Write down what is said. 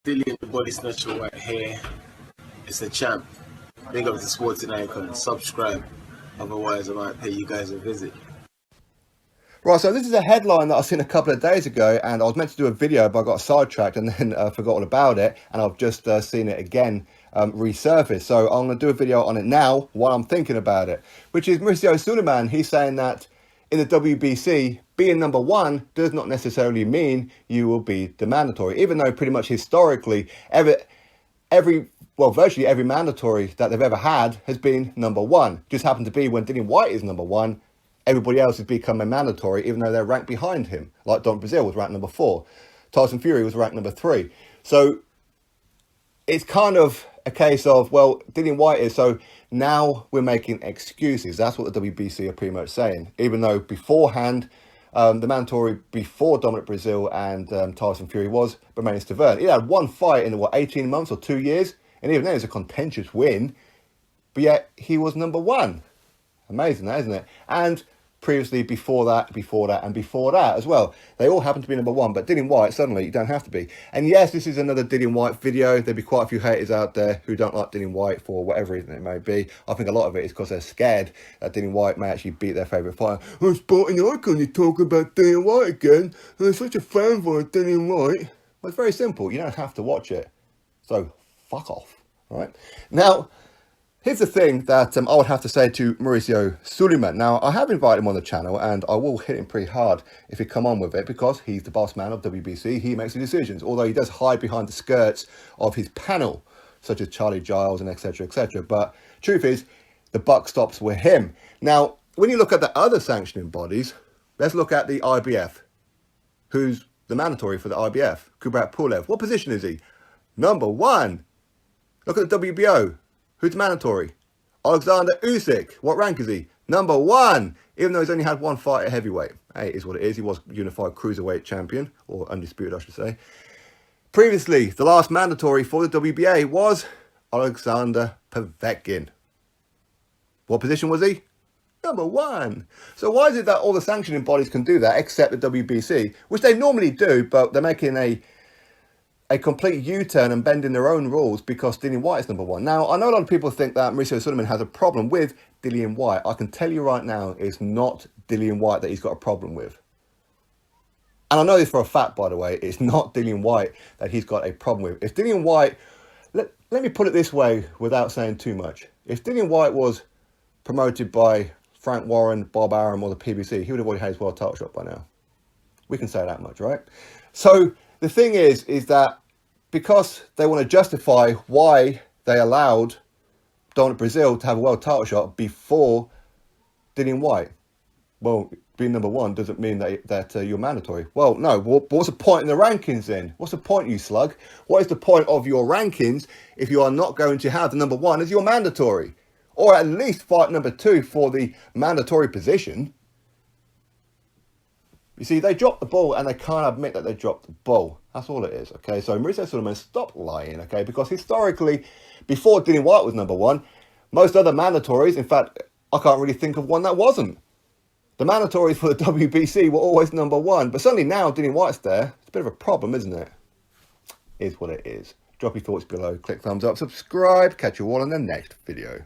Dillian the Body Snatcher right here. It's a champ. Big up to Sporting Icon. Subscribe. Otherwise, I might pay you guys a visit. Right, so this is a headline that I seen a couple of days ago, and I was meant to do a video, but I got sidetracked and then forgot all about it, and I've just seen it again resurface. So I'm going to do a video on it now while I'm thinking about it, which is Mauricio Sulaiman. He's saying that in the WBC, being number one does not necessarily mean you will be the mandatory, even though pretty much historically, virtually every mandatory that they've ever had has been number one. Just happened to be when Dillian Whyte is number one, everybody else has become a mandatory, even though they're ranked behind him. Like Don Brazil was ranked number 4. Tyson Fury was ranked number 3. So it's kind of a case of, well, Dillian Whyte is, so now we're making excuses. That's what the WBC are pretty much saying. Even though beforehand, the mandatory before Dominic Brazil and Tyson Fury was Bermane Stiverne. He had one fight in, 18 months or 2 years? And even then, it's a contentious win. But yet, he was number one. Amazing, that, isn't it? And previously, before that, as well. They all happen to be number one, but Dillian Whyte, suddenly, you don't have to be. And yes, this is another Dillian Whyte video. There'll be quite a few haters out there who don't like Dillian Whyte for whatever reason it may be. I think a lot of it is because they're scared that Dillian Whyte may actually beat their favourite fighter. I'm Sporting Icon, you talk about Dillian Whyte again. I'm such a fanboy of Dillian Whyte. Well, it's very simple. You don't have to watch it. So, fuck off, all right? Now, here's the thing that I would have to say to Mauricio Sulaiman. Now, I have invited him on the channel, and I will hit him pretty hard if he come on with it, because he's the boss man of WBC. He makes the decisions, although he does hide behind the skirts of his panel, such as Charlie Giles and etc., etc. But truth is, the buck stops with him. Now, when you look at the other sanctioning bodies, let's look at the IBF. Who's the mandatory for the IBF? Kubrat Pulev. What position is he? Number one. Look at the WBO. Who's mandatory? Alexander Usyk. What rank is he? Number one. Even though he's only had one fight at heavyweight. Hey, it is what it is. He was unified cruiserweight champion, or undisputed, I should say. Previously, the last mandatory for the WBA was Alexander Povetkin. What position was he? Number one. So why is it that all the sanctioning bodies can do that, except the WBC, which they normally do, but they're making a complete U-turn and bending their own rules because Dillian Whyte is number one. Now, I know a lot of people think that Mauricio Sulaiman has a problem with Dillian Whyte. I can tell you right now, it's not Dillian Whyte that he's got a problem with. And I know this for a fact, by the way, it's not Dillian Whyte that he's got a problem with. If Dillian Whyte, let me put it this way without saying too much. If Dillian Whyte was promoted by Frank Warren, Bob Arum, or the PBC, he would have already had his world title shot by now. We can say that much, right? So the thing is that because they want to justify why they allowed Dominic Brazil to have a world title shot before Dillian Whyte. Well, being number one doesn't mean that you're mandatory. Well, no. What's the point in the rankings then? What's the point, you slug? What is the point of your rankings if you are not going to have the number one as your mandatory? Or at least fight number two for the mandatory position? You see, they dropped the ball and they can't admit that they dropped the ball. That's all it is, okay? So Mauricio Sulaiman, stop lying, okay? Because historically, before Dillian Whyte was number one, most other mandatories, in fact, I can't really think of one that wasn't. The mandatories for the WBC were always number one. But suddenly now Dillian Whyte's there. It's a bit of a problem, isn't it? It is what it is. Drop your thoughts below, click thumbs up, subscribe. Catch you all in the next video.